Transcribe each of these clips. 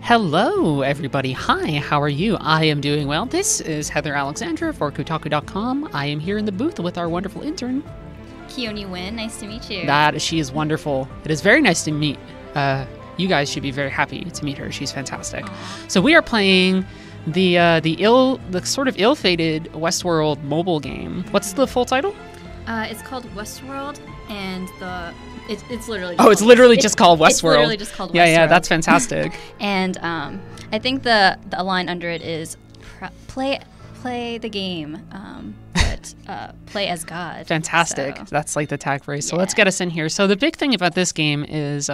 Hello, everybody. Hi, how are you? I am doing well. This is Heather Alexandra for Kotaku.com. I am here in the booth with our wonderful intern. Keoni Wynn, nice to meet you. She is wonderful. It is very nice to meet. You guys should be very happy to meet her. She's fantastic. Aww. So we are playing the sort of ill-fated Westworld mobile game. What's the full title? It's called Westworld, and it's literally. It's literally just called Westworld. It's literally just called Westworld. Yeah, that's fantastic. And I think the line under it is play the game, but play as God. Fantastic. So. That's like the tag phrase. So yeah. Let's get us in here. So the big thing about this game is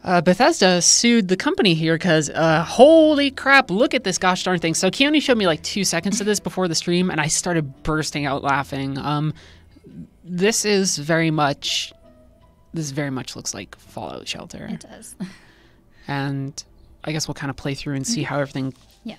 Bethesda sued the company here because holy crap, look at this gosh darn thing. So Keoni showed me like 2 seconds of this before the stream, and I started bursting out laughing. This very much looks like Fallout Shelter. It does. And I guess we'll kind of play through and see how everything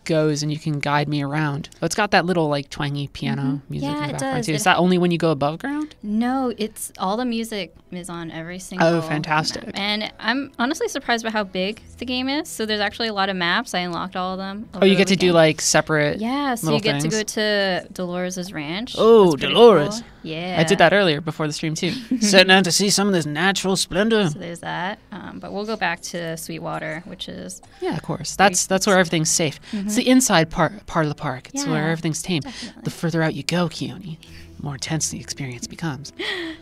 goes, and you can guide me around. Oh, it's got that little like twangy piano music in the background too. Is that only when you go above ground? No, it's all the music is on every single fantastic map. And I'm honestly surprised by how big the game is. So there's actually a lot of maps. I unlocked all of them. You get to do like separate so you get to go to Dolores' ranch. Oh, Dolores. Cool. Yeah. I did that earlier before the stream too. Sitting down to see some of this natural splendor. So there's that. But we'll go back to Sweetwater, which is... Yeah, of course. That's where everything's safe. Mm-hmm. It's the inside part of the park. It's where everything's tame. Definitely. The further out you go, Keoni, the more intense the experience becomes.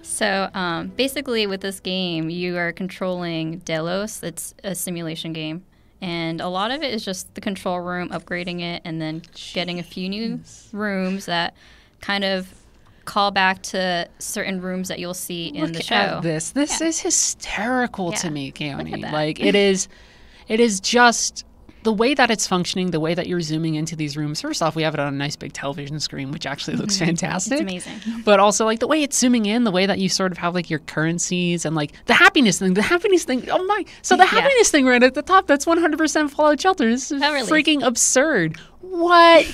So basically with this game, you are controlling Delos. It's a simulation game. And a lot of it is just the control room, upgrading it, and then getting a few new rooms that kind of call back to certain rooms that you'll see in the show. Look at this. This is hysterical to me, Keoni. Like it is just the way that it's functioning, the way that you're zooming into these rooms. First off, we have it on a nice big television screen, which actually looks fantastic. It's amazing. But also like the way it's zooming in, the way that you sort of have like your currencies and like the happiness thing. Oh my. So the happiness thing right at the top, that's 100% Fallout Shelter. This is freaking absurd. What?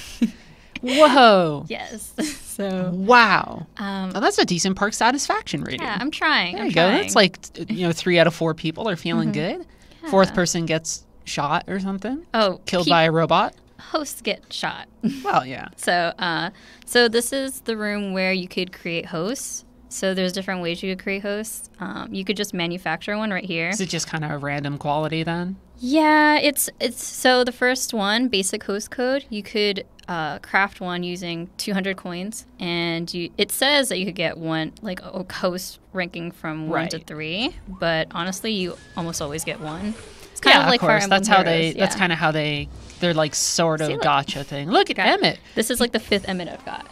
Whoa. Yes. So wow. That's a decent park satisfaction rating. Yeah, I'm trying. There you go. That's like 3 out of 4 people are feeling good. Yeah. 4th person gets shot or something. Killed by a robot. Hosts get shot. Well, yeah. So this is the room where you could create hosts. So there's different ways you could create hosts. You could just manufacture one right here. Is it just kind of a random quality then? Yeah, it's so the first one, basic host code, you could craft one using 200 coins, and it says that you could get one, like a host ranking from 1 to 3, but honestly, you almost always get one. It's kind of like Fire Emblem Heroes. That's kind of how they're like sort of gotcha thing. Look at Emmett. This is like the 5th Emmett I've got.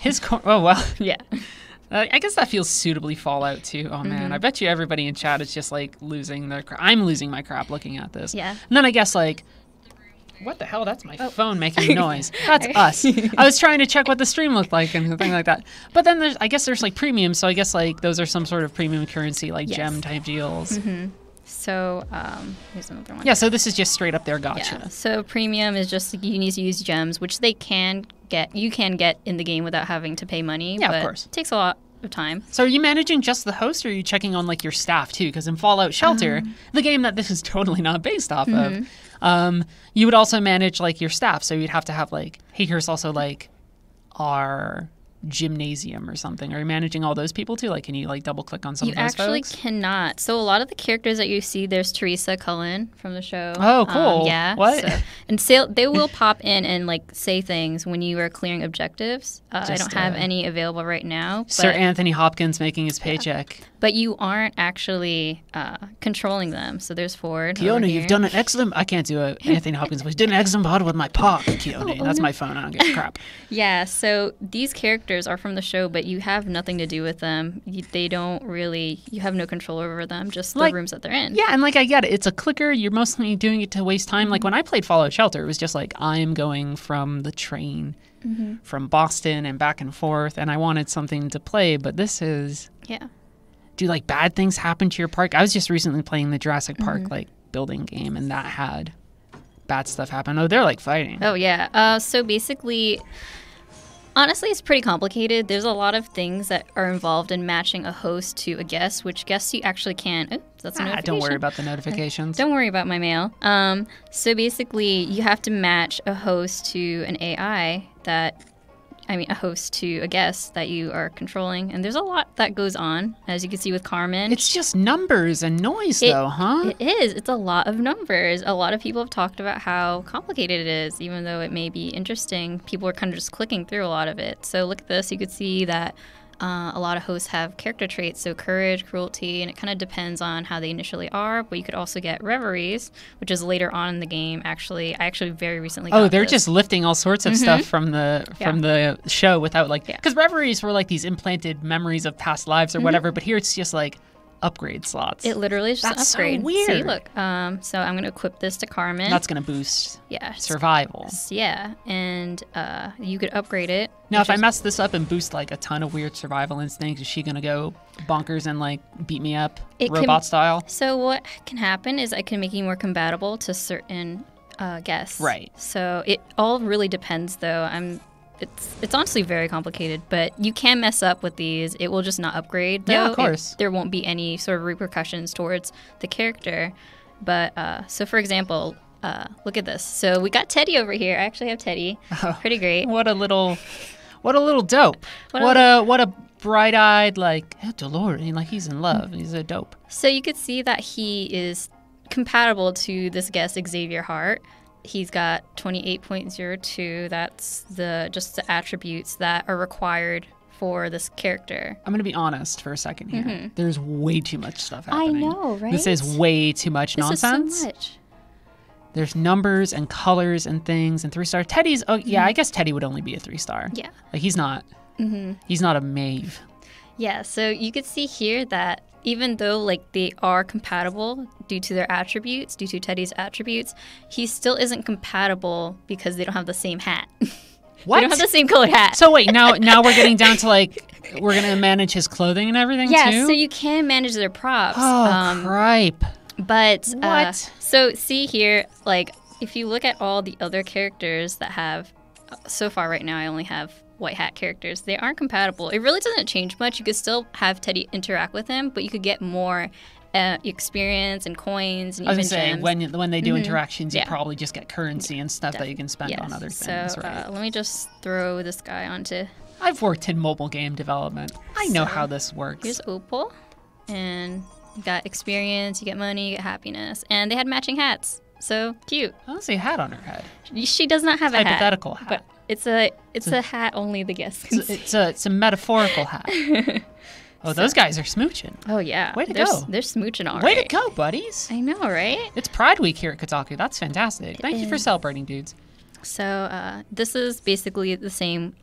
Oh, well. Yeah. I guess that feels suitably Fallout too. Oh man, I bet you everybody in chat is just like losing their crap. I'm losing my crap looking at this. Yeah. And then I guess like, what the hell? That's my phone making noise. That's us. I was trying to check what the stream looked like and things like that. But then there's like premium, so I guess like those are some sort of premium currency, like gem type deals. Mm-hmm. So here's another one. Yeah, so this is just straight up there gotcha. Yeah. So premium is just you need to use gems, which you can get in the game without having to pay money. Yeah, but of course. It takes a lot of time. So are you managing just the host, or are you checking on like your staff too? Because in Fallout Shelter, the game that this is totally not based off of, you would also manage like your staff. So you'd have to have like, hey, here's also like our gymnasium or something. Are you managing all those people too? Like, can you like double click on some of those folks? You actually cannot. So a lot of the characters that you see, there's Teresa Cullen from the show. Oh, cool. Yeah. What? So they will pop in and like say things when you are clearing objectives. I don't have any available right now. Sir Anthony Hopkins making his paycheck. But you aren't actually controlling them. So there's Ford. Keoni, you've done an excellent... I can't do an Anthony Hopkins voice. Did an excellent part with my park, Keoni. That's my phone. I don't give a crap. Yeah, so these characters are from the show, but you have nothing to do with them. They don't really... You have no control over them, just the rooms that they're in. Yeah, and like I get it. It's a clicker. You're mostly doing it to waste time. Like when I played Fallout Shelter, it was just like I'm going from the train from Boston and back and forth, and I wanted something to play, but this is... Yeah. Do like bad things happen to your park? I was just recently playing the Jurassic Park like building game, and that had bad stuff happen. Oh, they're like fighting. Oh yeah. So basically, Honestly, it's pretty complicated. There's a lot of things that are involved in matching a host to a guest, which guests you actually can. Oh, that's a notification. Don't worry about the notifications. Don't worry about my mail. So basically, you have to match a host to an AI a host to a guest that you are controlling. And there's a lot that goes on, as you can see with Carmen. It's just numbers and noise, though, huh? It is. It's a lot of numbers. A lot of people have talked about how complicated it is, even though it may be interesting. People are kind of just clicking through a lot of it. So look at this. You could see that a lot of hosts have character traits, so courage, cruelty, and it kind of depends on how they initially are. But you could also get reveries, which is later on in the game. I actually very recently got they're this. just lifting all sorts of stuff from the show without because reveries were like these implanted memories of past lives or whatever. But here it's just like upgrade slots. It literally is just That's an upgrade. so weird. See, look. So I'm going to equip this to Carmen. That's going to boost survival. Yeah, and you could upgrade it. Now, if I mess this up and boost like a ton of weird survival instincts, is she going to go bonkers and like beat me up robot style? So what can happen is I can make you more compatible to certain guests. Right. So it all really depends, though. It's honestly very complicated, but you can mess up with these. It will just not upgrade, though. Yeah, of course. There won't be any sort of repercussions towards the character. But, so for example, look at this. So we got Teddy over here. I actually have Teddy. Oh, pretty great. What a little dope. What a bright-eyed, like, DeLorean, like he's in love. He's a dope. So you could see that he is compatible to this guest, Xavier Hart. He's got 28.02. That's just the attributes that are required for this character. I'm going to be honest for a second here. There's way too much stuff happening. I know, right? This is way too much nonsense. This is so much. There's numbers and colors and things and 3-star. Teddy's, I guess Teddy would only be a 3-star. Yeah. Like he's not a Maeve. Yeah, so you could see here that even though like they are compatible due to their attributes, due to Teddy's attributes, he still isn't compatible because they don't have the same hat. What? They don't have the same colored hat. So wait, now we're getting down to like we're gonna manage his clothing and everything too? Yeah, so you can manage their props. Oh, cripe. But what? So see here, like if you look at all the other characters that have so far right now, I only have white hat characters. They aren't compatible. It really doesn't change much. You could still have Teddy interact with him, but you could get more experience and coins and I was even gonna say, gems. when they do interactions, you probably just get currency and stuff that you can spend on other things. So right? let me just throw this guy onto. I've worked in mobile game development. I know how this works. Here's Opal, and you got experience, you get money, you get happiness, and they had matching hats. So cute. I don't see a hat on her head. She does not have a hypothetical hat. But it's a hat only the guests can see. It's a metaphorical hat. Oh, those guys are smooching. Oh, yeah. Way to go. They're smooching all right. Way to go, buddies. I know, right? It's Pride Week here at Kotaku. That's fantastic. Thank you for celebrating, dudes. So this is basically the same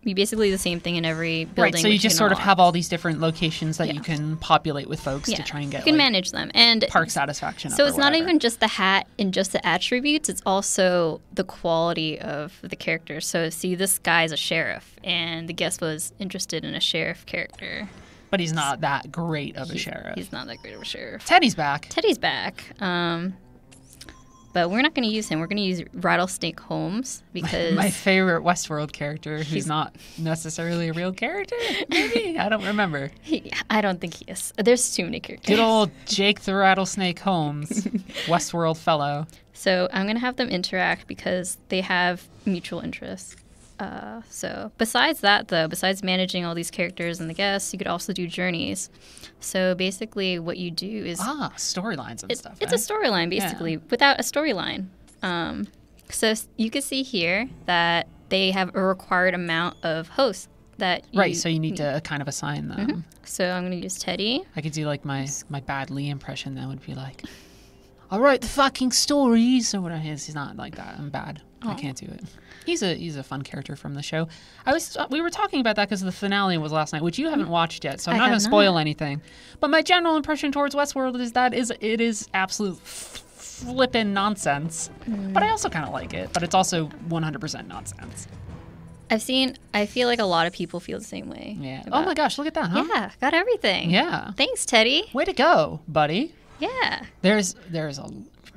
the same thing in every building. Right, so you just sort of have all these different locations that you can populate with folks to try and get you can manage them. And park satisfaction so it's not even just the hat and just the attributes, it's also the quality of the character. So see, this guy's a sheriff, and the guest was interested in a sheriff character. But he's not that great of a sheriff. He's not that great of a sheriff. Teddy's back. But we're not going to use him. We're going to use Rattlesnake Holmes because... My favorite Westworld character who's not necessarily a real character, maybe? I don't remember. I don't think he is. There's too many characters. Good old Jake the Rattlesnake Holmes, Westworld fellow. So I'm going to have them interact because they have mutual interests. So besides that, though, besides managing all these characters and the guests, you could also do journeys. So basically what you do is... storylines and stuff. It's a storyline, basically, without a storyline. So you can see here that they have a required amount of hosts that you... so you need to kind of assign them. So I'm going to use Teddy. I could do like my bad Lee impression that would be like, I wrote the fucking stories, or whatever. He's not like that. I'm bad. I can't do it. He's a fun character from the show. We were talking about that because the finale was last night, which you haven't watched yet, so I'm not going to spoil anything. But my general impression towards Westworld is that it is absolute flippin' nonsense. But I also kind of like it. But it's also 100% nonsense. I feel like a lot of people feel the same way. Yeah. Oh my gosh, look at that, huh? Yeah, got everything. Yeah. Thanks, Teddy. Way to go, buddy. Yeah. There's a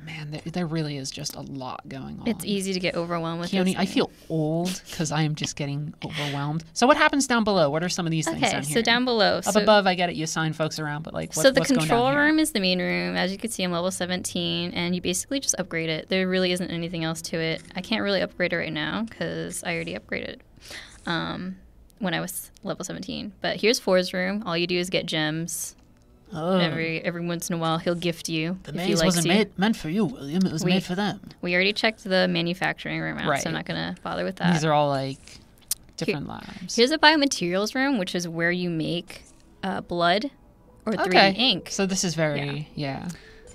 man, there really is just a lot going on. It's easy to get overwhelmed with Keoni, this I feel old because I am just getting overwhelmed. So what happens down below? What are some of these things down here? So down below. Up above, I get it. You assign folks around, but like, so the what's going control down here? room is the main room. As you can see, I'm level 17, and you basically just upgrade it. There really isn't anything else to it. I can't really upgrade it right now because I already upgraded when I was level 17. But here's Four's room. All you do is get gems. Oh. Every once in a while, he'll gift you. The if maze he likes wasn't meant for you, William. It was made for them. We already checked the manufacturing room out, Right. so I'm not going to bother with that. These are all like different labs. Here's a biomaterials room, which is where you make blood or 3D ink. So this is very, yeah.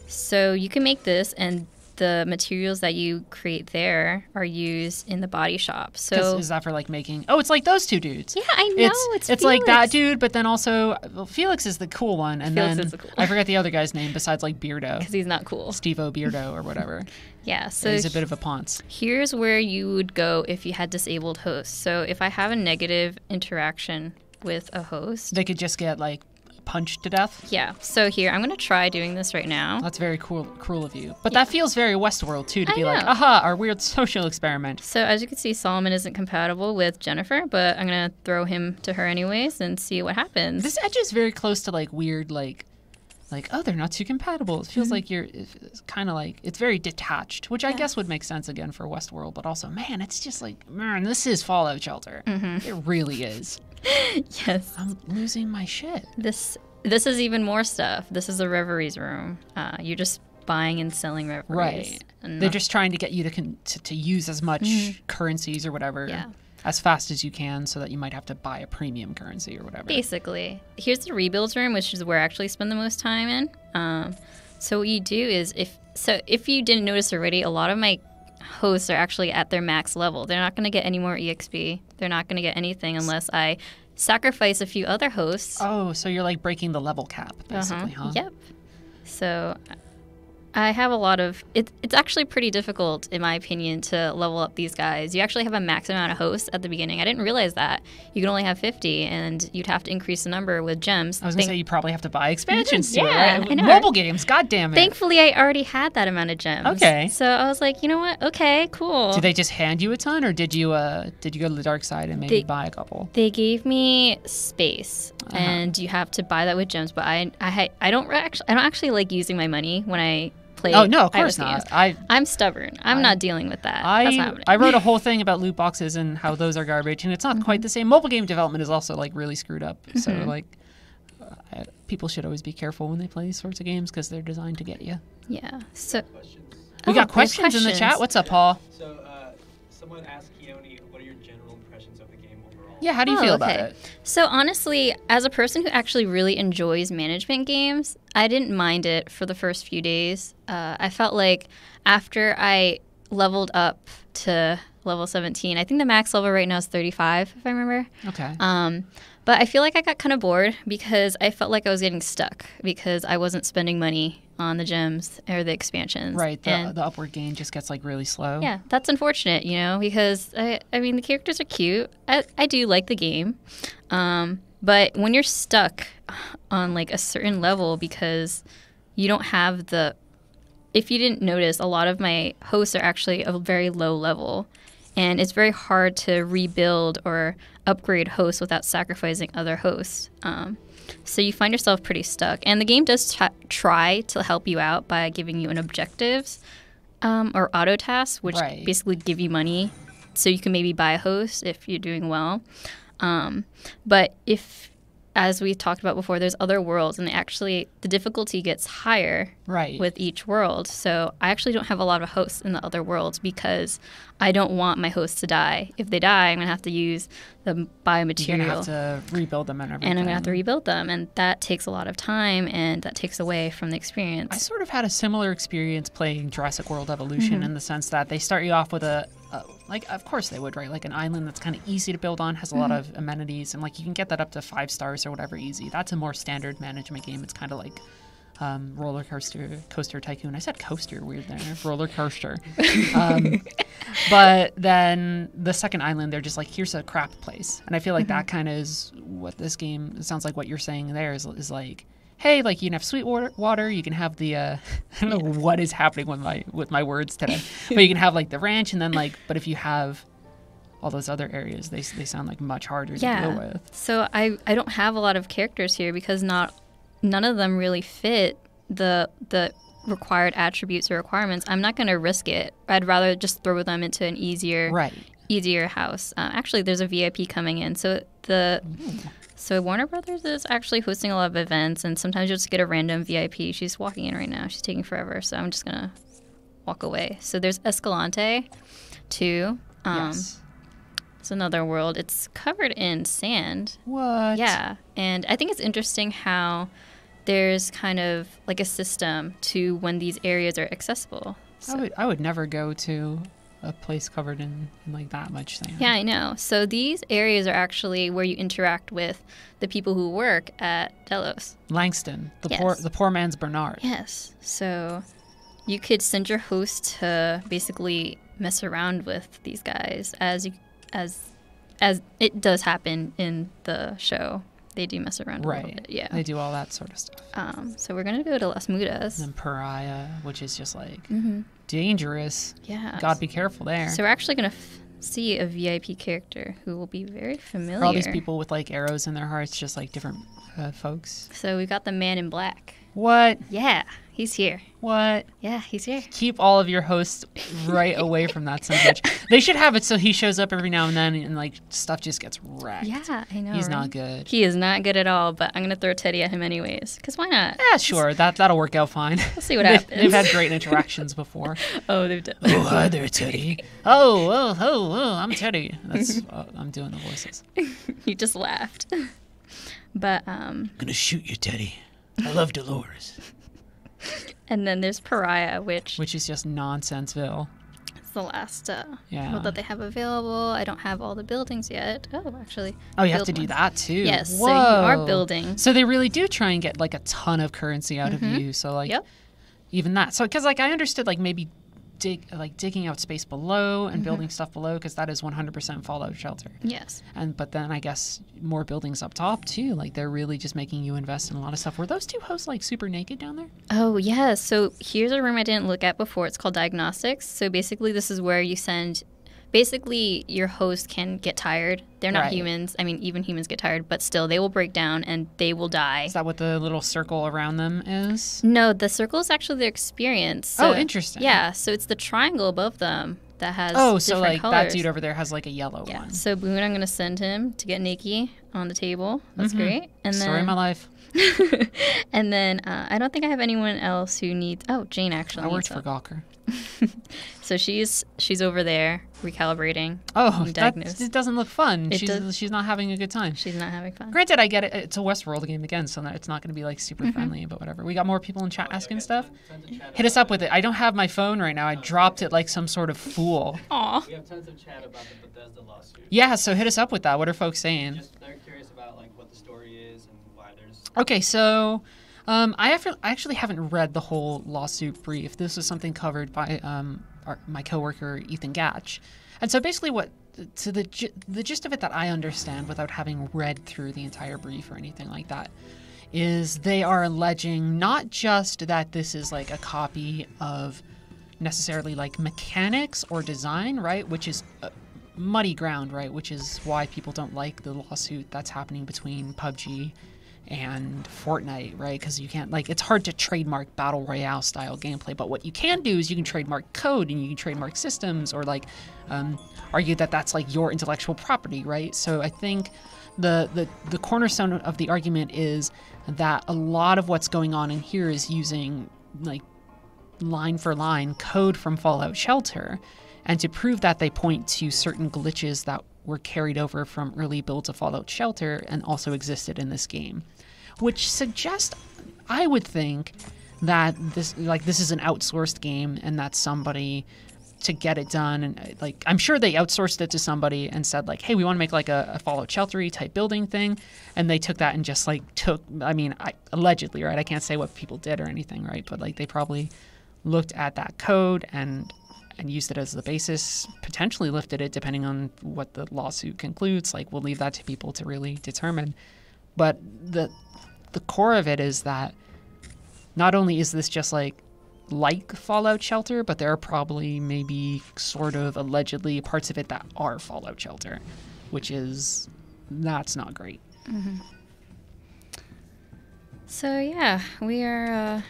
So you can make this, and the materials that you create there are used in the body shop. So Is that for like making? Oh, it's like those two dudes. Yeah, I know. It's like that dude, but then also Felix is the cool one, and Felix then is the cool I forget the other guy's name besides like Beardo. Because he's not cool. Steve-O Beardo or whatever. Yeah, so he's a bit of a ponce. Here's where you would go if you had disabled hosts. So if I have a negative interaction with a host, they could just get like punched to death. Yeah. So here, I'm going to try doing this right now. That's very cruel of you. But that feels very Westworld too, to be like, know. aha, our weird social experiment. So as you can see, Solomon isn't compatible with Jennifer, but I'm going to throw him to her anyways and see what happens. This edge is very close to like weird, like, oh, they're not too compatible. It feels like it's kind of like, it's very detached, which I guess would make sense again for Westworld, but also, man, it's just like, man, this is Fallout Shelter. It really is. Yes. I'm losing my shit. This is even more stuff. This is a reveries room. You're just buying and selling reveries. Right. They're just trying to get you to use as much currencies or whatever as fast as you can, so that you might have to buy a premium currency or whatever. Basically. Here's the rebuilds room, which is where I actually spend the most time in. So what you do is, if you didn't notice already, a lot of my hosts are actually at their max level. They're not going to get any more EXP. They're not going to get anything unless I sacrifice a few other hosts. Oh, so you're like breaking the level cap, basically, huh? Yep. So I have a lot of... It's actually pretty difficult, in my opinion, to level up these guys. You actually have a max amount of hosts at the beginning. I didn't realize that. You can only have 50, and you'd have to increase the number with gems. I was going to say, you probably have to buy expansions too, Yeah, right? I know. Mobile games, god damn it. Thankfully, I already had that amount of gems. Okay. So I was like, you know what? Okay, cool. Did they just hand you a ton, or did you go to the dark side and maybe buy a couple? They gave me space, and you have to buy that with gems. But I don't actually like using my money when I play. Oh no, of course iOS not. games. I'm stubborn. I'm not dealing with that. That's not happening. I wrote a whole thing about loot boxes and how those are garbage, and it's not quite the same. Mobile game development is also like really screwed up. So like, people should always be careful when they play these sorts of games because they're designed to get you. Yeah. So we got questions in the chat. What's up, Paul? So someone asked Keoni, what are your general impressions of the game overall? Yeah, how do you feel about it? So honestly, as a person who actually really enjoys management games, I didn't mind it for the first few days. I felt like after I leveled up to level 17, I think the max level right now is 35, if I remember. Okay. But I feel like I got kind of bored because I felt like I was getting stuck because I wasn't spending money on the gems or the expansions. Right. The upward gain just gets like really slow. Yeah, that's unfortunate, because I mean, the characters are cute. I do like the game. But when you're stuck on like a certain level because you don't have if you didn't notice, a lot of my hosts are actually a very low level. And it's very hard to rebuild or upgrade hosts without sacrificing other hosts. So you find yourself pretty stuck. And the game does try to help you out by giving you an objectives or auto tasks, which basically give you money so you can maybe buy a host if you're doing well. But if, as we talked about before, there's other worlds, and the difficulty gets higher with each world. So I actually don't have a lot of hosts in the other worlds because I don't want my hosts to die. If they die, I'm going to have to use the biomaterial. You're going to have to rebuild them and everything. And I'm going to have to rebuild them, and that takes a lot of time, and that takes away from the experience. I sort of had a similar experience playing Jurassic World Evolution in the sense that they start you off with like, of course they would, right? Like an island that's kind of easy to build on, has a lot of amenities, and like you can get that up to 5 stars or whatever easy. That's a more standard management game. It's kind of like Roller Coaster Tycoon. I said coaster, weird there. Roller Coaster. But then the second island, they're just like, here's a crap place. And I feel like that kind of is what this game, it sounds like what you're saying there is like, hey, like you can have sweet water, you can have the I don't know what is happening with my words today, but you can have like the ranch, and then like, but if you have all those other areas, they sound like much harder to deal with. So I don't have a lot of characters here because none of them really fit the required attributes or requirements. I'm not going to risk it. I'd rather just throw them into an easier house. Actually, there's a VIP coming in. So Warner Brothers is actually hosting a lot of events, and sometimes you'll just get a random VIP. She's walking in right now. She's taking forever, so I'm just going to walk away. So there's Escalante, too. Yes. It's another world. It's covered in sand. What? Yeah. And I think it's interesting how there's kind of like a system to when these areas are accessible. So. I would never go to a place covered in like that much sand. Yeah, I know. So these areas are actually where you interact with the people who work at Delos. Langston, the poor man's Bernard. Yes. So you could send your host to basically mess around with these guys as it does happen in the show. They do mess around a little bit. Yeah. They do all that sort of stuff. So we're going to go to Las Mudas. And then Pariah, which is just like dangerous. Yeah. God, be careful there. So we're actually going to see a VIP character who will be very familiar. For all these people with like arrows in their hearts, just like different folks. So we got the man in black. What? Yeah, he's here. What? Yeah, he's here. Keep all of your hosts right away from that son of a bitch. They should have it so he shows up every now and then and like stuff just gets wrecked. Yeah, I know. He's not good. He is not good at all, but I'm going to throw Teddy at him anyways. Because why not? Yeah, sure. That'll work out fine. We'll see what happens. They've had great interactions before. Oh, they've done. Oh, hi there, Teddy. Oh, I'm Teddy. That's I'm doing the voices. You just laughed. But I'm gonna shoot you, Teddy. I love Dolores. And then there's Pariah, which is just Nonsenseville. It's the last world that they have available. I don't have all the buildings yet. Oh, actually. Oh, you have to do that too. Yes. Whoa. So you are building. So they really do try and get like a ton of currency out of you. So like, even that. So because like I understood like maybe digging out space below and building stuff below, because that is 100% Fallout Shelter. Yes. But then I guess more buildings up top too. Like they're really just making you invest in a lot of stuff. Were those two hosts like super naked down there? Oh yeah. So here's a room I didn't look at before. It's called Diagnostics. So basically this is where you send. Basically, your host can get tired. They're not humans. I mean, even humans get tired, but still, they will break down and they will die. Is that what the little circle around them is? No, the circle is actually their experience. So, interesting. Yeah, so it's the triangle above them that has so like colors. That dude over there has like a yellow one. So Boone, I'm going to send him to get Nikki on the table. That's great. And then, story of my life. And then I don't think I have anyone else who needs. Oh, Jane actually. I worked for Gawker. So she's over there recalibrating. Oh, it doesn't look fun. She's not having a good time. She's not having fun. Granted, I get it. It's a Westworld game again, so it's not going to be like super friendly, but whatever. We got more people in chat asking stuff. Hit us up with it. I don't have my phone right now. I dropped it like some sort of fool. Aw. We have tons of chat about the Bethesda lawsuit. Yeah, so hit us up with that. What are folks saying? They're curious about like what the story is and why there's. Okay, so I actually haven't read the whole lawsuit brief. This was something covered by my coworker Ethan Gatch, and so basically the gist of it that I understand without having read through the entire brief or anything like that is they are alleging not just that this is like a copy of necessarily like mechanics or design, right, which is muddy ground, right, which is why people don't like the lawsuit that's happening between PUBG and Fortnite, right? Because you can't, like, it's hard to trademark battle royale style gameplay, but what you can do is you can trademark code and you can trademark systems, or like argue that that's like your intellectual property, right? So I think the cornerstone of the argument is that a lot of what's going on in here is using like line for line code from Fallout Shelter, and to prove that they point to certain glitches that were carried over from early builds of Fallout Shelter and also existed in this game, which suggests, I would think, that this is an outsourced game and that somebody to get it done, and like I'm sure they outsourced it to somebody and said like, hey, we want to make like a Fallout Shelter-y type building thing, and they took that and just like allegedly, right? I can't say what people did or anything, right? But like they probably looked at that code and used it as the basis, potentially lifted it depending on what the lawsuit concludes. Like, we'll leave that to people to really determine. But the core of it is that not only is this just like Fallout Shelter, but there are probably maybe sort of allegedly parts of it that are Fallout Shelter, that's not great. So yeah, we are.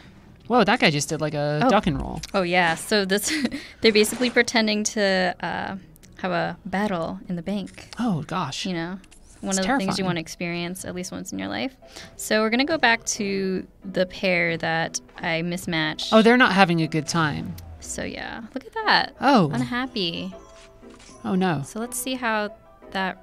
Whoa, that guy just did like a duck and roll. Oh yeah, so they're basically pretending to have a battle in the bank. Oh gosh. You know, one It's of the things terrifying. you want to experience at least once in your life. So we're gonna go back to the pair that I mismatched. Oh, they're not having a good time. So yeah, look at that. Oh. Unhappy. Oh no. So let's see how that.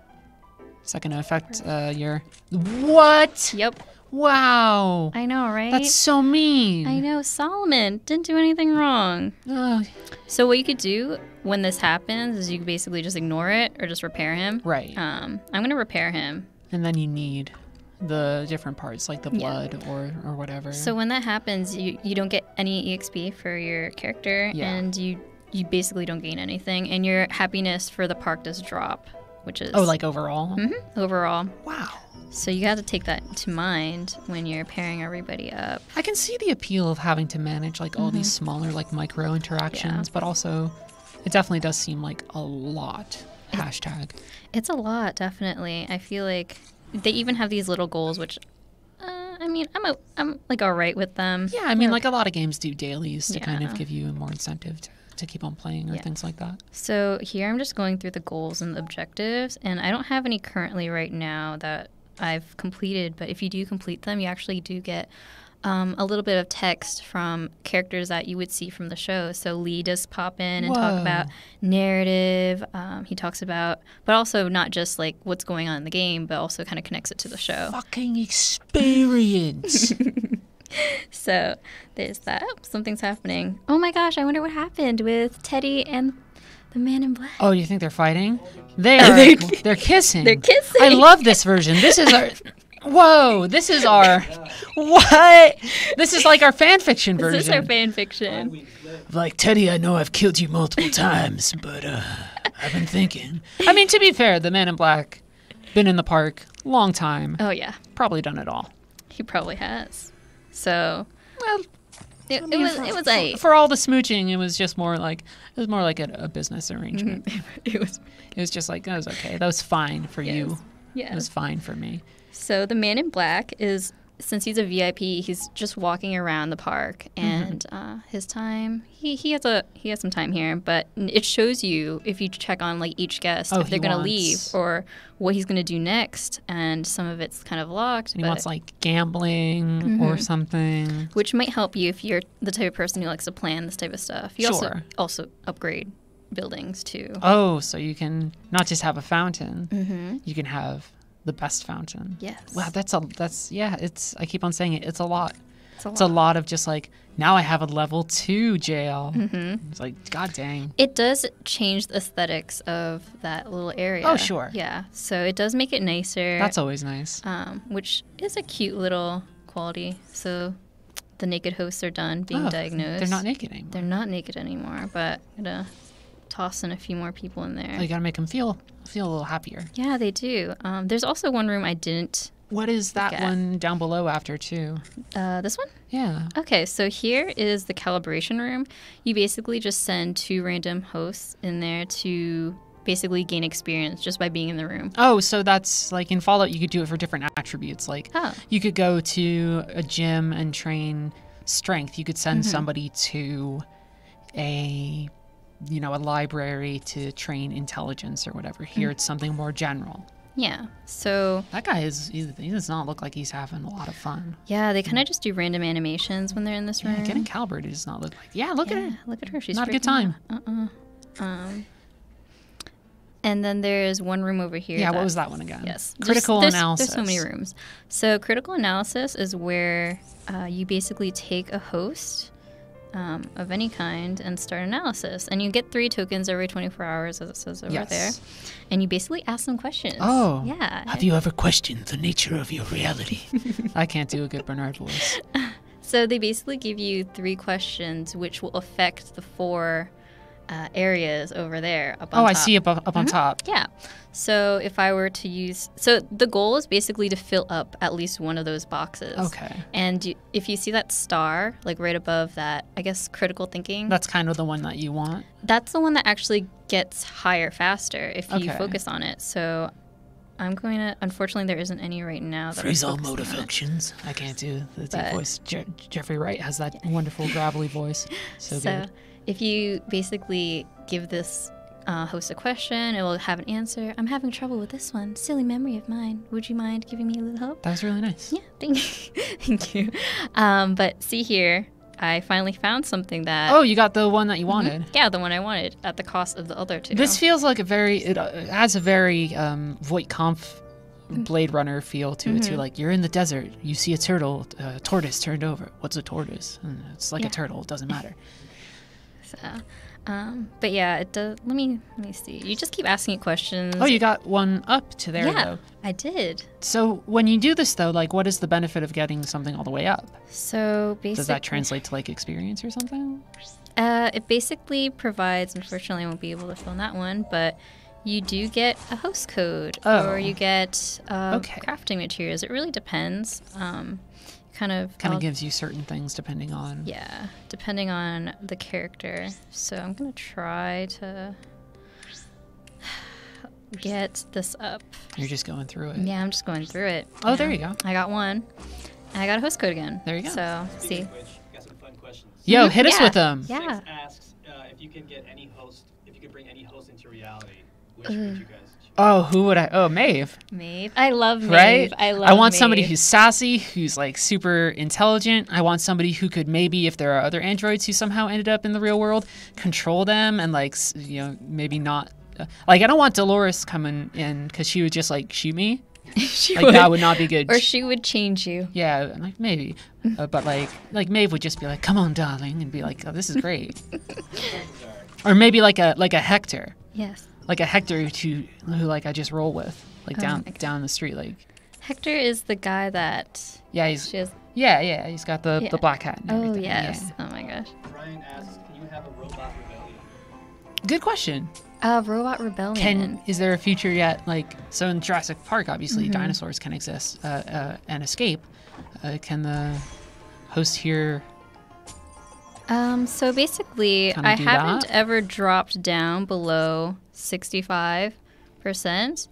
Is that going to affect your... What? Yep. Wow. I know, right? That's so mean. I know. Solomon didn't do anything wrong. Oh, So what you could do when this happens is you could basically just ignore it or just repair him. right. I'm gonna repair him. And then you need the different parts, like the Yeah. blood or whatever. So when that happens, you don't get any EXP for your character, Yeah. and you basically don't gain anything, and your happiness for the park does drop, which is like overall? overall. Wow. So you have to take that to mind when you're pairing everybody up. I can see the appeal of having to manage like all these smaller like micro interactions, but also it definitely does seem like a lot. Hashtag. It's a lot, definitely. I feel like they even have these little goals, which I mean, I'm like all right with them. Yeah, I mean, like a lot of games do dailies to kind of Yeah. give you more incentive to keep on playing or Yeah. things like that. So here I'm just going through the goals and the objectives, and I don't have any currently right now that I've completed, but if you do complete them, you actually do get a little bit of text from characters that you would see from the show. So Lee does pop in and talk Whoa. about narrative. He talks about, but also not just like what's going on in the game, but also kind of connects it to the show. Fucking experience. So there's that. Oh, something's happening. Oh my gosh, I wonder what happened with Teddy and the Man in Black. Oh, you think they're fighting? They're kissing. They're kissing. I love this version. This is our... Whoa, this is our... What? This is like our fan fiction version. This is our fan fiction. Like, Teddy, I know I've killed you multiple times, but I've been thinking. I mean, to be fair, the Man in Black, been in the park, long time, Oh yeah, probably done it all. he probably has. So Well, it mean, was a for all the smooching, it was just more like a business arrangement. it was It was just like, that was okay. That was fine for you. yeah. It was fine for me. So the Man in Black is, since he's a VIP, he's just walking around the park, and his time he has some time here, but it shows you if you check on like each guest Oh, if they're he gonna wants- leave or what he's gonna do next, and some of it's kind of locked. And he but- wants like gambling or something. which might help you if you're the type of person who likes to plan this type of stuff. You Sure. also upgrade buildings too. Oh, so you can not just have a fountain, you can have the best fountain. Yes. Wow, it's I keep on saying it. It's a lot. It's a It's a lot of just like, now I have a level 2 jail. It's like, god dang. It does change the aesthetics of that little area. Oh, sure. Yeah. So it does make it nicer. That's always nice. Which is a cute little quality. So the naked hosts are done being Oh, diagnosed. They're not naked anymore. They're not naked anymore, but I'm gonna toss in a few more people in there. Oh, you gotta make them feel a little happier. Yeah, they do. There's also one room I didn't. What is that Okay. one down below after too? This one? Yeah. Okay, so here is the calibration room. You basically just send 2 random hosts in there to basically gain experience just by being in the room. Oh, so that's like in Fallout, you could do it for different attributes. Like Oh. you could go to a gym and train strength. You could send somebody to a library to train intelligence or whatever. Here it's something more general. Yeah, so That guy he does not look like he's having a lot of fun. yeah, they kind of just do random animations when they're in this room. Yeah, getting calibrated does not look like. Yeah, look at Yeah, her. look at her. She's Not a good freaking time. out. And then there's one room over here. Yeah, what was that one again? Yes. Critical analysis. There's so many rooms. So critical analysis is where you basically take a host of any kind and start analysis. And you get 3 tokens every 24 hours, as it says over there. And you basically ask them questions. Oh. Yeah. Have you ever questioned the nature of your reality? I can't do a good Bernard voice. So they basically give you 3 questions which will affect the 4 areas over there up on Oh, top. I see up on top. Yeah. So if I were to use... So the goal is basically to fill up at least one of those boxes. Okay. And if you see that star, like right above that, I guess critical thinking, That's kind of the one that you want. that's the one that actually gets higher faster if you Okay. focus on it. So I'm going to... Unfortunately, there isn't any right now. That Freeze are all focusing motor on it. functions. I can't do the deep But- voice. Jeffrey Wright has that wonderful gravelly voice. So good. If you basically give this host a question, it will have an answer. I'm having trouble with this one. Silly memory of mine. Would you mind giving me a little help? That was really nice. Yeah, thank you. Thank you. But see here, I finally found something that... Oh, you got the one that you wanted. Yeah, the one I wanted at the cost of the other two. This feels like it has a very Voight-Kampf Blade Runner feel to it too. Like you're in the desert, you see a turtle, tortoise turned over. What's a tortoise? And it's like a turtle. It doesn't matter. So, but yeah, it does. Let me see. You just keep asking it questions. Oh, you got one up to there yeah, though. I did. So when you do this though, like what is the benefit of getting something all the way up? So basically, Does that translate to like experience or something? It basically provides. Unfortunately, I won't be able to film that one, but you do get a host code, Oh. or you get Okay. crafting materials. It really depends. Kind of Gives you certain things depending on. Yeah, depending on the character. So I'm gonna try to get this up. You're just going through it. Yeah, I'm just going through it. Oh, there you go. I got one. And I got a host code again. There you go. So, Speaking see. of which, got some fun questions. Yo, hit us Yeah. with them. Yeah. Six asks if you could bring any host into reality, which would you guys choose? Oh, who would I? Oh, Maeve. Maeve. I love Maeve. Right? I want somebody Maeve. who's sassy, who's like super intelligent. I want somebody who could maybe, if there are other androids who somehow ended up in the real world, control them and like, maybe not. Like, I don't want Dolores coming in because she would just like shoot me. She Like, that would not be good. Or she would change you. Yeah, like maybe. But like Maeve would just be like, come on, darling, and be like, oh, this is great. Or maybe like a Hector. Yes. Like a Hector who like I just roll with, like okay. down the street, like. Hector is the guy that Yeah, he's she has. he's got the Yeah. black hat and Oh, everything. yes. Yeah. Oh, my gosh. Ryan asks, can you have a robot rebellion? Good question. Robot Rebellion. Is there a future yet? Like, so in Jurassic Park, obviously dinosaurs can exist and escape. Can the host here? So basically, Kinda I do haven't that? ever dropped down below 65%.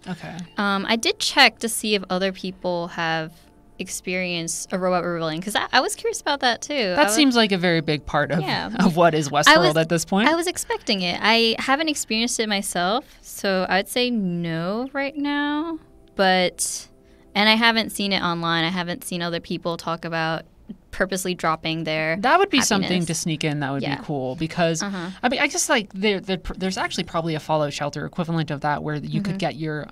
Okay. I did check to see if other people have experienced a robot rebellion because I was curious about that too. That seems like a very big part of, Yeah. of what is Westworld at this point. I was expecting it. I haven't experienced it myself, so I'd say no right now. And I haven't seen it online. I haven't seen other people talk about purposely dropping their That would be something happiness. to sneak in. That would Yeah. be cool because I mean, I guess like there's actually probably a Fallout shelter equivalent of that where you could get your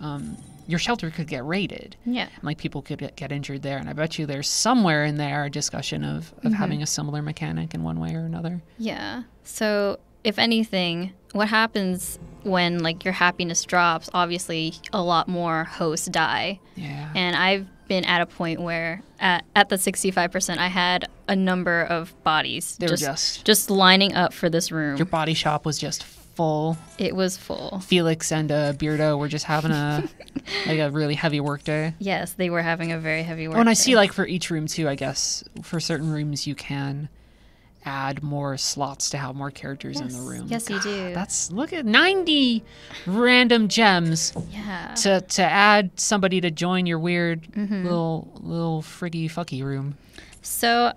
shelter could get raided. Yeah. And, like people could get injured there, and I bet you there's somewhere in there a discussion of having a similar mechanic in one way or another. Yeah. So if anything, what happens when like your happiness drops? Obviously, a lot more hosts die. Yeah. And I've been at a point where at the 65%, I had a number of bodies They were just lining up for this room. Your body shop was just full. It was full. Felix and Beardo were just having a really heavy work day. Yes, they were having a very heavy work. Oh, and I day. see like for each room too, I guess for certain rooms you can add more slots to have more characters in the room. Yes, you do. Look at 90 random gems Yeah. to add somebody to join your weird little friggy fucky room. So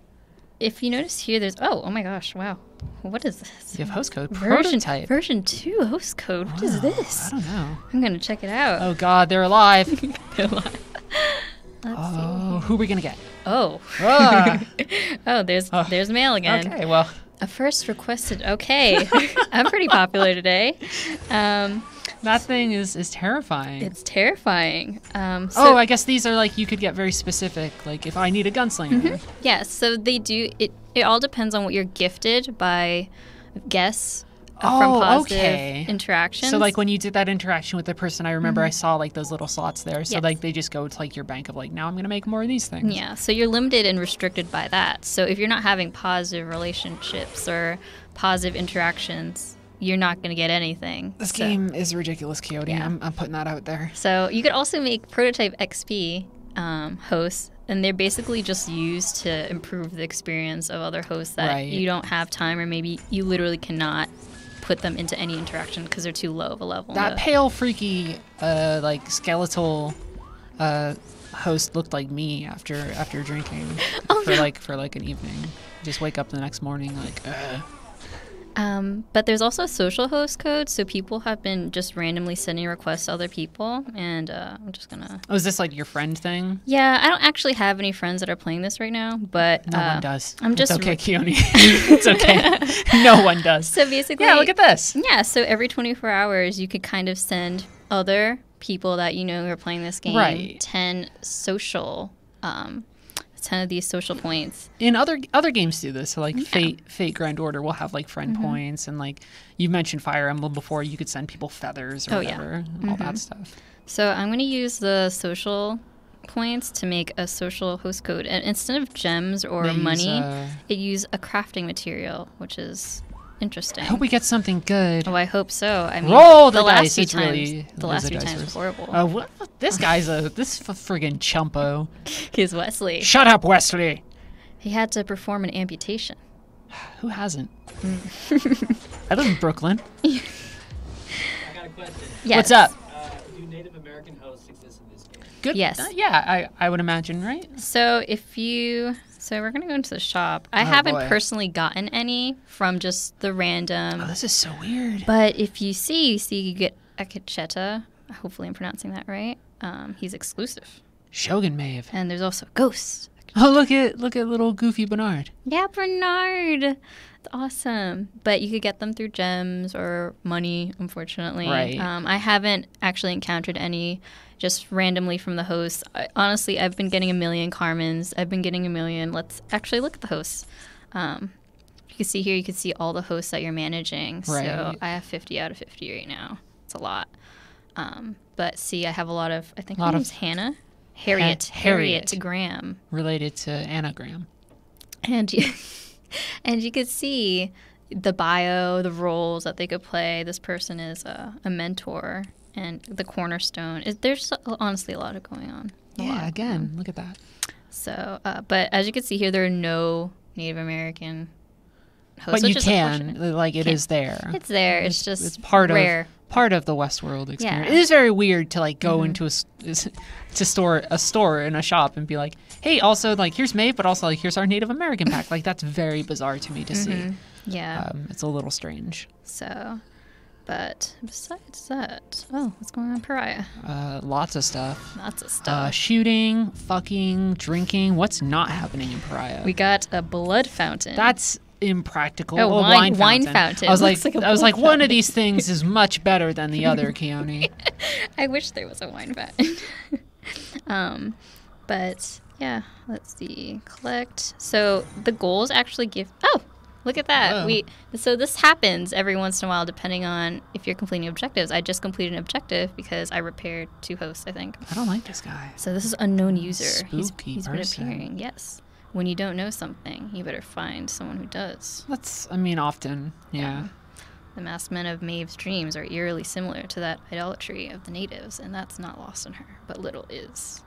if you notice here, there's oh my gosh, wow, what is this? You have host code Version prototype. version 2 host code. What is Wow, this? I don't know. I'm gonna check it out. Oh God, they're alive. Let's Oh, who are we gonna get? see. Oh. Ah. Oh, there's mail again. Okay, well, A first requested. Okay, I'm pretty popular today. that thing is terrifying. It's terrifying. Oh, I guess these are like you could get very specific. Like if I need a gunslinger. yeah. So they do. It all depends on what you're gifted by guests from positive interactions. So like when you did that interaction with the person, I remember I saw like those little slots there. So Yes. like they just go to like your bank of like now I'm gonna make more of these things. Yeah, so you're limited and restricted by that. So if you're not having positive relationships or positive interactions you're not going to get anything. This game is ridiculous, Keoni. Yeah. I'm putting that out there. So you could also make prototype XP hosts, and they're basically just used to improve the experience of other hosts that you don't have time, or maybe you literally cannot put them into any interaction because they're too low of a level. That pale, freaky, like skeletal host looked like me after drinking for like an evening. Just wake up the next morning like. But there's also a social host code, so people have been just randomly sending requests to other people, and I'm just gonna... Oh, is this like your friend thing? Yeah, I don't actually have any friends that are playing this right now, but... No one does. It's okay, Keoni. It's okay. No one does. So basically... Yeah, look at this. Yeah, so every 24 hours, you could kind of send other people that you know who are playing this game 10 social... 10 of these social points. In other games do this. So like Fate Grand Order will have like friend points, and like you mentioned Fire Emblem before, you could send people feathers or whatever, all that stuff. So I'm going to use the social points to make a social host code. And instead of gems or money, it used a crafting material, which is interesting. I hope we get something good. Oh, I hope so. I mean, roll the dice. last few times were horrible. This guy's this friggin' chumpo. He's Wesley. Shut up, Wesley. He had to perform an amputation. Who hasn't? I live in Brooklyn. I got a question. Yes. What's up? Do Native American hosts exist in this game? Good. Yes. Yeah, I would imagine, right? So we're going to go into the shop. I haven't personally gotten any from just the random. Oh, this is so weird. But if you get Akacheta. Hopefully I'm pronouncing that right. He's exclusive. Shogun Maeve. And there's also Ghost. Oh, look at little goofy Bernard. Yeah, Bernard. It's awesome. But you could get them through gems or money, unfortunately. Right. I haven't actually encountered any just randomly from the hosts. Honestly, I've been getting a million Carmens. I've been getting a million. Let's actually look at the hosts. You can see here, you can see all the hosts that you're managing. Right. So I have 50 out of 50 right now. It's a lot. But see, I have a lot of, I think her name's Hannah. Harriet Graham. Related to Anagram. And you could see the bio, the roles that they could play. This person is a mentor and the cornerstone. There's honestly a lot of going on. Yeah, again, look at that. So, but as you can see here, there are no Native American hosts. But you can, like, it is there. It's there. It's just it's part rare. Part of the Westworld experience. Yeah. It is very weird to like go into a store in a shop and be like, hey, also like here's Maeve, but also like here's our Native American pack. Like that's very bizarre to me to see. Yeah, it's a little strange. So, but besides that, what's going on in Pariah? Lots of stuff. Lots of stuff. Shooting, fucking, drinking. What's not happening in Pariah? We got a blood fountain. That's impractical. A wine fountain. I was like, one of these things is much better than the other, Keoni. I wish there was a wine fountain. But yeah, let's see. Collect. So the goals actually give. Oh, look at that. Whoa. So this happens every once in a while, depending on if you're completing objectives. I just completed an objective because I repaired 2 hosts, I think. I don't like this guy. So this is unknown user. Spooky he's been person. appearing. Yes. When you don't know something, you better find someone who does. Often, yeah. The masked men of Maeve's dreams are eerily similar to that idolatry of the natives, and that's not lost on her, but little is.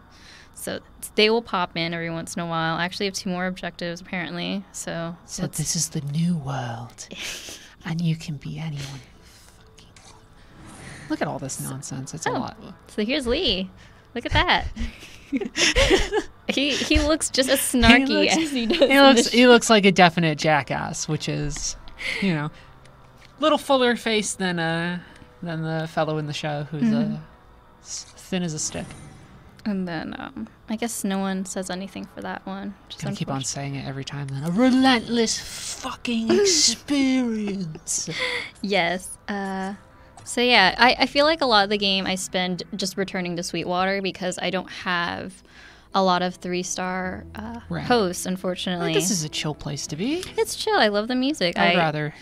So they will pop in every once in a while. I actually have 2 more objectives, apparently. So this is the new world, and you can be anyone you fucking want. Look at all this nonsense. It's a lot. So here's Lee. Look at that. He looks just as snarky as he does. He looks like a definite jackass, which is, little fuller face than the fellow in the show who's thin as a stick. And then I guess no one says anything for that one. Gonna keep on saying it every time. Then a relentless fucking experience. Yes. So yeah, I feel like a lot of the game I spend just returning to Sweetwater because I don't have a lot of 3-star hosts, unfortunately. Well, this is a chill place to be. It's chill. I love the music. I'd rather,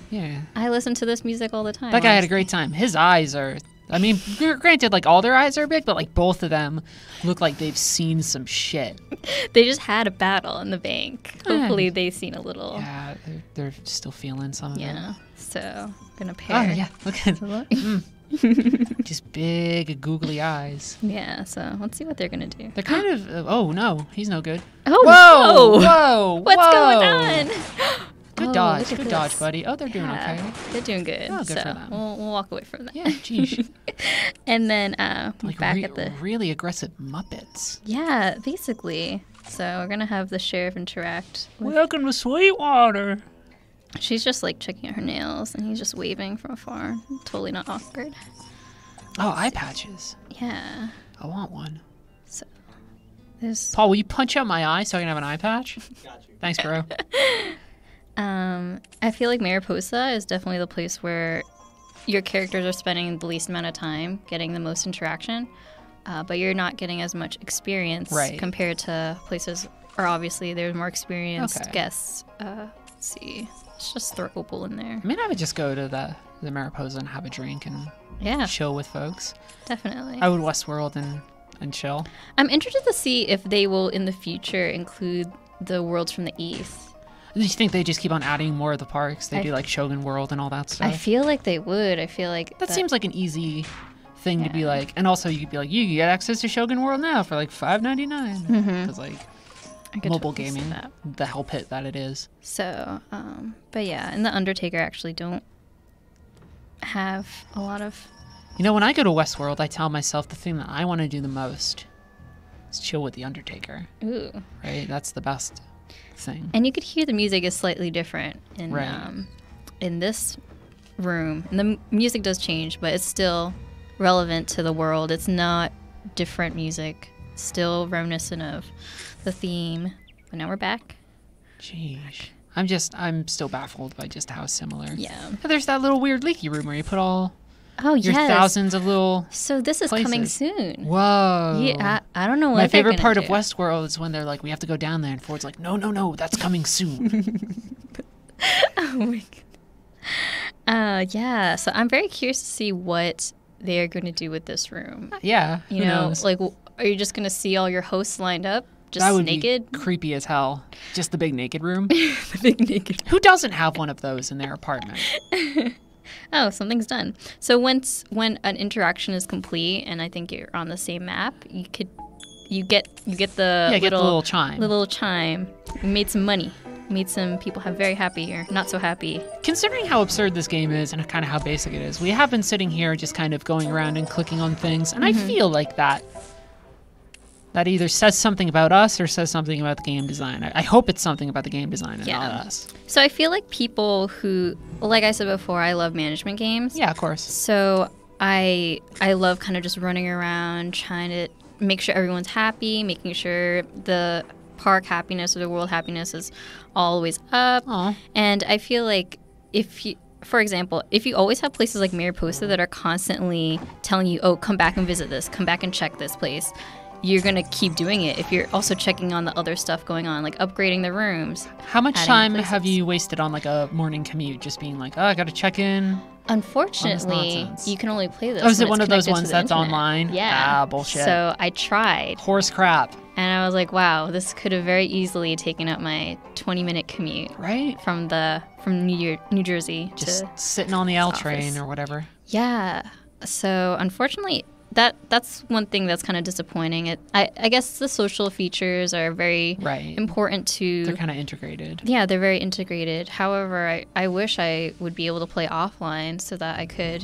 yeah. I listen to this music all the time. That guy had a great time. His eyes are, granted, like all their eyes are big, but like both of them look like they've seen some shit. They just had a battle in the bank. Hopefully they've seen a little. Yeah, they're still feeling some of it. Yeah, so gonna pair. Oh yeah, look at just big googly eyes. Yeah, so let's see what they're gonna do. They're kind of. Oh no, he's no good. Oh, Whoa! no. Whoa! What's whoa. going on? Good Oh, dodge, look at good dodge, this. buddy. Oh, they're doing Yeah, okay. they're doing good. Oh, good so for them. We'll walk away from that. Yeah, geez. And then Like back at the really aggressive Muppets. yeah, basically. So we're gonna have the sheriff interact with. Welcome to Sweetwater. She's just like checking out her nails, and he's just waving from afar. Totally not awkward. Oh, eye patches. Yeah. I want one. So there's Paul, will you punch out my eye so I can have an eye patch? Got you. Thanks, bro. I feel like Mariposa is definitely the place where your characters are spending the least amount of time getting the most interaction, but you're not getting as much experience Right. compared to places where obviously there's more experienced Okay. guests. Let's see. Let's just throw Opal in there. I mean, I would just go to the Mariposa and have a drink and Yeah, chill with folks. definitely. I would Westworld and chill. I'm interested to see if they will in the future include the worlds from the East. Do you think they just keep on adding more of the parks? They I- do like Shogun World and all that stuff. I feel like they would. I feel like that seems like an easy thing to be Yeah. like, and also you could be like, you can get access to Shogun World now for like $5.99 because like I could mobile totally see gaming, that. the hell pit that it is. So, but yeah, and the Undertaker actually don't have a lot of. You know, when I go to Westworld, I tell myself the thing that I want to do the most is chill with the Undertaker. Ooh. Right, that's the best thing. And you could hear the music is slightly different in Right. in this room. And the music does change, but it's still relevant to the world. It's not different music. Still reminiscent of the theme. But now we're back. Jeez, I'm still baffled by just how similar. Yeah. There's that little weird leaky room where you put all Oh your yes. thousands of little. So this is coming places. soon. Whoa. Yeah, I don't know what My they're favorite gonna part of do. Westworld is when they're like, we have to go down there, and Ford's like, no, that's coming soon. Oh my god. Yeah. So I'm very curious to see what they are going to do with this room. Yeah, You who know, knows? like, are you just going to see all your hosts lined up, just That would naked? be creepy as hell. Just the big naked room. The big naked. Who doesn't have one of those in their apartment? Oh, something's done. So when an interaction is complete, and I think you're on the same map, you get the Yeah, get the little chime. little chime. You made some money. Made some people have very happy or not so happy. Considering how absurd this game is and kind of how basic it is, we have been sitting here just kind of going around and clicking on things, and I feel like that either says something about us or says something about the game design. I hope it's something about the game design and not us. So I feel like people who, like I said before, I love management games. Yeah, of course. So I love kind of just running around trying to make sure everyone's happy, making sure the park happiness or the world happiness is always up. Aw. And I feel like for example, if you always have places like Mariposa that are constantly telling you, oh, come back and visit this, come back and check this place, you're going to keep doing it if you're also checking on the other stuff going on, like upgrading the rooms. How much Adding time places. have you wasted on like a morning commute just being like, oh, I got to check in? Unfortunately, nonsense. you can only play this. Oh, is when it one it's of those connected to ones the that's internet. online? Yeah. Ah, bullshit. So I tried, Horse crap, and I was like, wow, this could have very easily taken up my 20-minute commute right? from New Jersey Just to sitting on the L office. train or whatever. yeah. So unfortunately, that's one thing that's kind of disappointing. I guess the social features are very Right. important to. They're kind of integrated. Yeah, they're very integrated. However, I wish I would be able to play offline so that I could,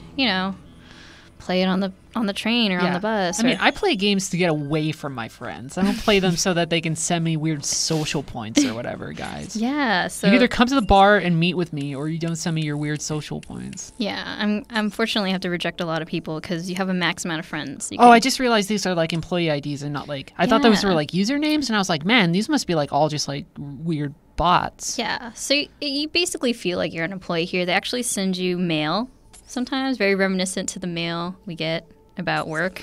play it on the train or on the bus. I mean, I play games to get away from my friends. I don't play them so that they can send me weird social points or whatever, guys. yeah, so You either come to the bar and meet with me, or you don't send me your weird social points. yeah, I'm unfortunately have to reject a lot of people because you have a max amount of friends. You Oh, can- I just realized these are like employee IDs and not like I thought those Yeah. were like usernames, and I was like, man, these must be like all just like weird bots. yeah. So you basically feel like you're an employee here. They actually send you mail sometimes, very reminiscent to the mail we get about work.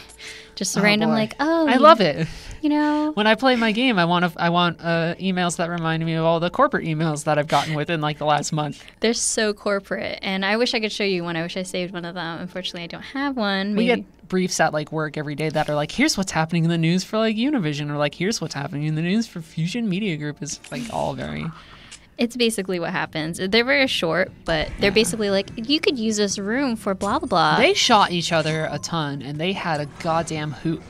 Just Oh, random boy. like, oh, I love it. When I play my game, I want emails that remind me of all the corporate emails that I've gotten within like the last month. they're so corporate, and I wish I could show you one. I wish I saved one of them. Unfortunately, I don't have one. We Maybe. get briefs at like work every day that are like, here's what's happening in the news for like Univision, or like here's what's happening in the news for Fusion Media Group. Is like all very It's basically what happens. They're very short, but they're basically like, you could use this room for blah, blah, blah. They shot each other a ton, and they had a goddamn hoot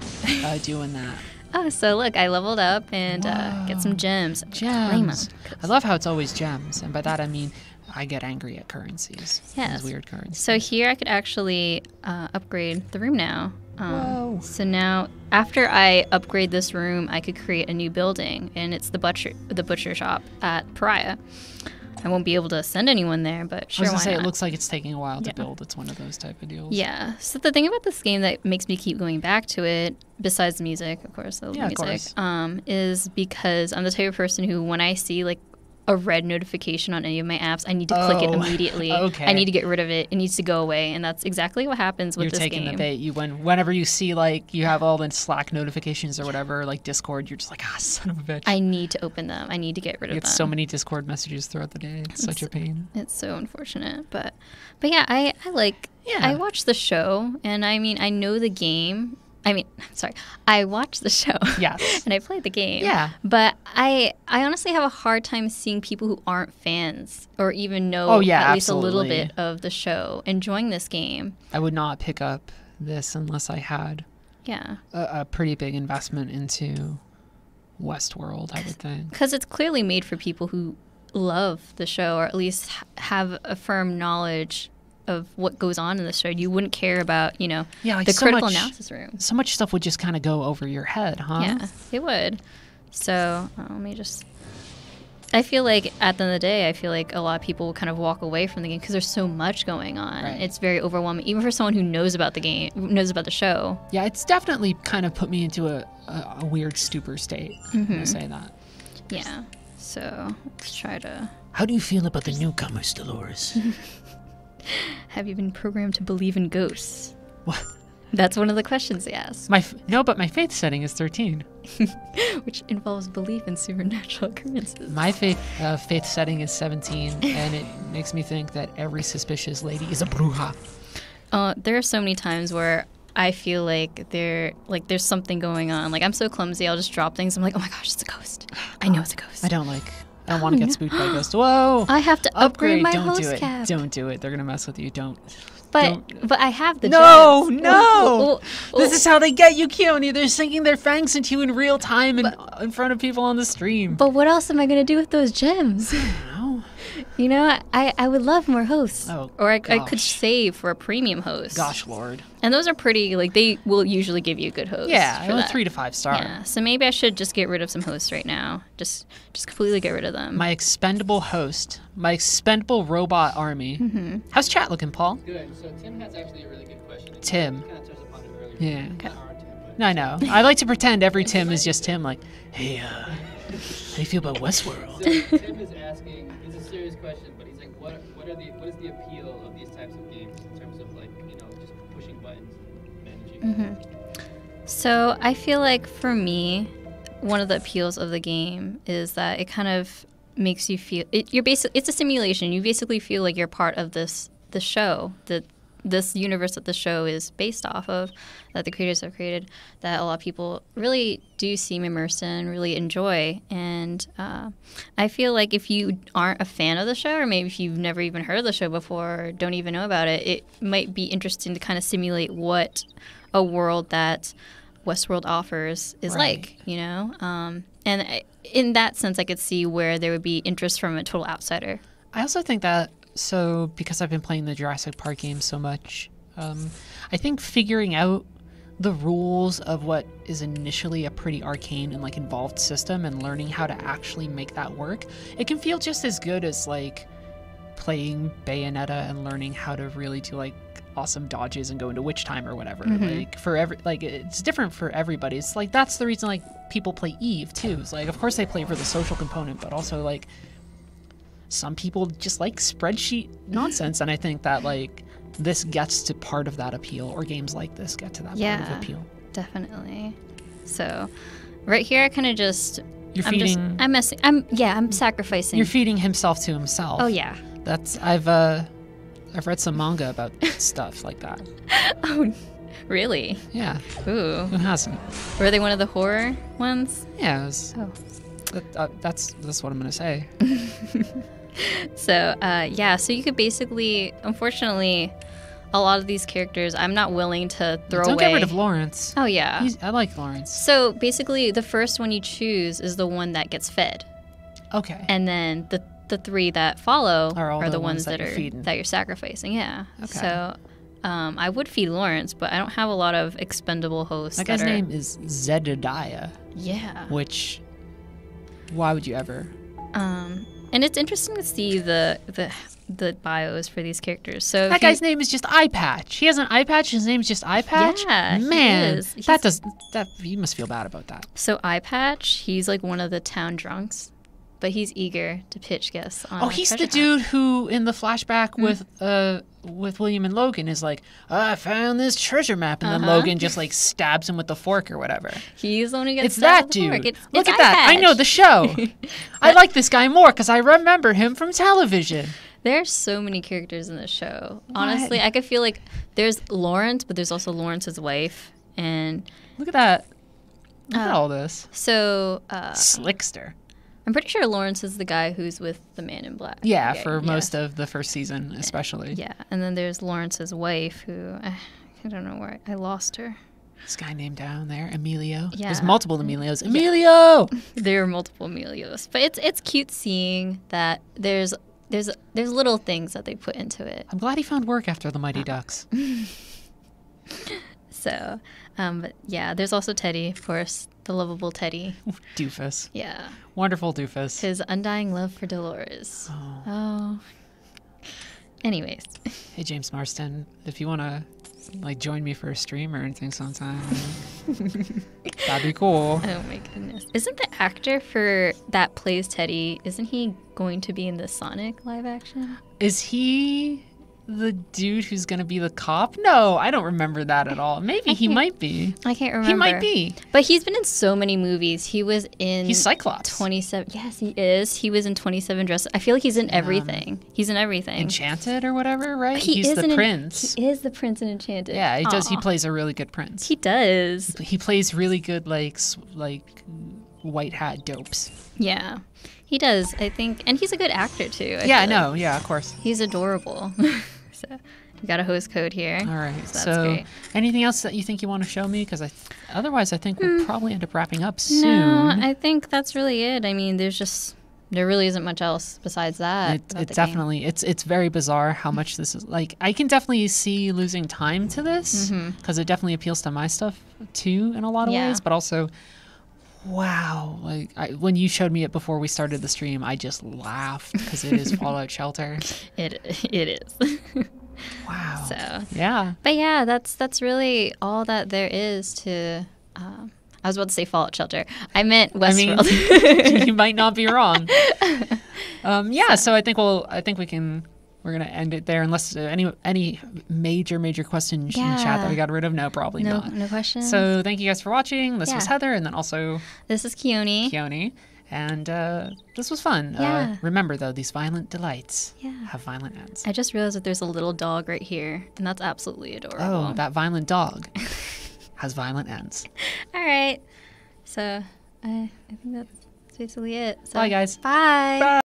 doing that. Oh, so look, I leveled up and get some gems. Claim 'em. I love how it's always gems, and by that I mean I get angry at currencies. Yes. These weird currencies. So here I could actually upgrade the room now. Whoa. So now, after I upgrade this room, I could create a new building, and it's the butcher shop at Pariah. I won't be able to send anyone there, but sure, I was why gonna say, not? it looks like it's taking a while to build. It's one of those type of deals. Yeah. So the thing about this game that makes me keep going back to it, besides the music, of course, I love Yeah, of music, course. Is because I'm the type of person who, when I see like a red notification on any of my apps, I need to click it immediately. Okay. I need to get rid of it. It needs to go away, and that's exactly what happens with You're this taking game. the bait. Whenever you see like you have all the Slack notifications or whatever, like Discord, you're just like, son of a bitch. I need to open them. I need to get rid of You them. get so many Discord messages throughout the day. It's such a pain. It's so unfortunate, but yeah, I like. Yeah. I watch the show, and I mean, I know the game. I mean, sorry, I watch the show. Yes. And I play the game. Yeah. But I honestly have a hard time seeing people who aren't fans or even know Oh, yeah, at least a little absolutely. bit of the show enjoying this game. I would not pick up this unless I had Yeah. a pretty big investment into Westworld, I would think. Because it's clearly made for people who love the show or at least have a firm knowledge of what goes on in the show. You wouldn't care about, Yeah, like the so critical much, analysis room. So much stuff would just kind of go over your head, huh? Yeah, it would. So let me just. I feel like at the end of the day, I feel like a lot of people will kind of walk away from the game because there's so much going on. Right. It's very overwhelming, even for someone who knows about the game, knows about the show. Yeah, it's definitely kind of put me into a weird stupor state. I'm going to say that. Yeah. So let's try to. How do you feel about the newcomers, Dolores? Have you been programmed to believe in ghosts? What? That's one of the questions they ask, No, but my faith setting is 13. which involves belief in supernatural occurrences. My faith setting is 17, and it makes me think that every suspicious lady is a bruja. There are so many times where I feel like there's something going on. Like, I'm so clumsy, I'll just drop things. I'm like, oh my gosh, it's a ghost. I know it's a ghost. I don't want to get spooked by ghosts. Whoa! I have to upgrade my Don't host do it. cap. Don't do it. They're gonna mess with you. Don't. But I have the No, gems. no! Oh, This is how they get you, Keoni. They're sinking their fangs into you in real time and in front of people on the stream. But what else am I gonna do with those gems? No. You know, I would love more hosts. Oh, or I could gosh. save for a premium host. Gosh, Lord. And those are pretty, like, they will usually give you a good host. Yeah, for a that. 3 to 5 star. Yeah, so maybe I should just get rid of some hosts right now. Just completely get rid of them. My expendable host, my expendable robot army. Mm-hmm. How's chat looking, Paul? Good. So Tim has actually a really good question. Tim. Kind of touched upon it earlier. Yeah. Not our Tim, but No, I know. I like to pretend every Tim is just Tim. Like, hey, how do you feel about Westworld? So Tim is asking. It's a serious question, but he's like, what is the appeal of these types of games in terms of like just pushing buttons, managing? Mm-hmm. So I feel like for me, one of the appeals of the game is that it kind of makes you feel it's a simulation. You basically feel like you're part of the show, this universe that the show is based off of, that the creators have created, that a lot of people really do seem immersed in, really enjoy. And I feel like if you aren't a fan of the show, or maybe if you've never even heard of the show before, or don't even know about it, it might be interesting to kind of simulate what a world that Westworld offers is Right. like, And in that sense, I could see where there would be interest from a total outsider. I also think that, so because I've been playing the Jurassic Park games so much, I think figuring out the rules of what is initially a pretty arcane and like involved system and learning how to actually make that work, it can feel just as good as like playing Bayonetta and learning how to really do like awesome dodges and go into witch time or whatever. Like it's different for everybody. It's like that's the reason like people play Eve too. It's like of course they play for the social component, but also like some people just like spreadsheet nonsense, and I think that like this gets to part of that appeal, or games like this get to that part of appeal. Definitely. So right here I kind of just You're I'm feeding. I'm sacrificing. You're feeding himself to himself. Oh yeah. That's I've read some manga about stuff like that. Oh really? Yeah, Ooh. who hasn't? Were they one of the horror ones? Yeah, it was, Oh. That's what I'm gonna say. So so you could basically, unfortunately, a lot of these characters I'm not willing to throw away. Don't get rid of Lawrence. Oh yeah. I like Lawrence. So basically, the first one you choose is the one that gets fed, Okay. and then the three that follow Are the ones that you're feeding. that you're sacrificing. Yeah. Okay. So I would feed Lawrence, but I don't have a lot of expendable hosts. That guy's name is Zedediah. Yeah. Which, why would you ever? And it's interesting to see the bios for these characters. So That guy's name is just Eye Patch. He has an eye patch. His name's just Eye Patch. Yeah, he Man, is. you must feel bad about that. So Eye Patch, he's like one of the town drunks, but he's eager to pitch guests on. He's the treasure dude who, in the flashback with William and Logan, is like, I found this treasure map, and then Logan just like stabs him with the fork or whatever. He's the one who gets It's that stabbed with the dude. fork. Look It's at that. Eye I know Patch. the show. I like this guy more because I remember him from television. There's so many characters in this show. What? Honestly, I could feel like there's Lawrence, but there's also Lawrence's wife, and Look at that. Look at all this. so Slickster. I'm pretty sure Lawrence is the guy who's with the Man in Black. Yeah, for most of the first season, especially. Yeah, and then there's Lawrence's wife, who I don't know where I lost her. This guy named down there, Emilio. Yeah. There's multiple Emilios. Emilio! There are multiple Emilios, but it's cute seeing that there's little things that they put into it. I'm glad he found work after the Mighty Ducks. So, but yeah, there's also Teddy, of course, the lovable Teddy. Doofus. Yeah, Wonderful doofus. his undying love for Dolores. Oh. Anyways, Hey, James Marston, if you want to join me for a stream or anything sometime, that'd be cool. oh my goodness, isn't the actor for that plays Teddy? Isn't he going to be in the Sonic live action? Is he the dude who's going to be the cop? No, I don't remember that at all. Maybe he might be. I can't remember. He might be. But he's been in so many movies. He was in... He's Cyclops. 27... Yes, he is. He was in 27 Dresses. I feel like he's in everything. He's in everything. Enchanted or whatever, right? He He's is the prince. He is the prince in Enchanted. Yeah, he does. He Aw. plays a really good prince. He does. He plays really good, like white hat dopes. Yeah. He does, I think. And he's a good actor, too. Yeah, I feel like. know. Yeah, of course. He's adorable. So, we got a host code here. All right. So that's great. Anything else that you think you want to show me? Because otherwise, I think we'll probably end up wrapping up soon. No, I think that's really it. I mean, there really isn't much else besides that. It definitely it's very bizarre how much this is like. I can definitely see losing time to this because it definitely appeals to my stuff too in a lot of ways. But also, wow, when you showed me it before we started the stream, I just laughed because it is Fallout Shelter. It is. Wow. So yeah. But yeah, that's really all that there is to. I was about to say Fallout Shelter. I meant Westworld. I mean, you might not be wrong. So I think we're gonna end it there unless any major questions in chat that we got rid of. No, probably not. No questions. So thank you guys for watching. This was Heather, and then also this is Keoni. And this was fun. Yeah. Remember though, these violent delights Yeah. have violent ends. I just realized that there's a little dog right here, and that's absolutely adorable. Oh, that violent dog has violent ends. All right. So I think that's basically it. So, Bye, guys. Bye. Bye.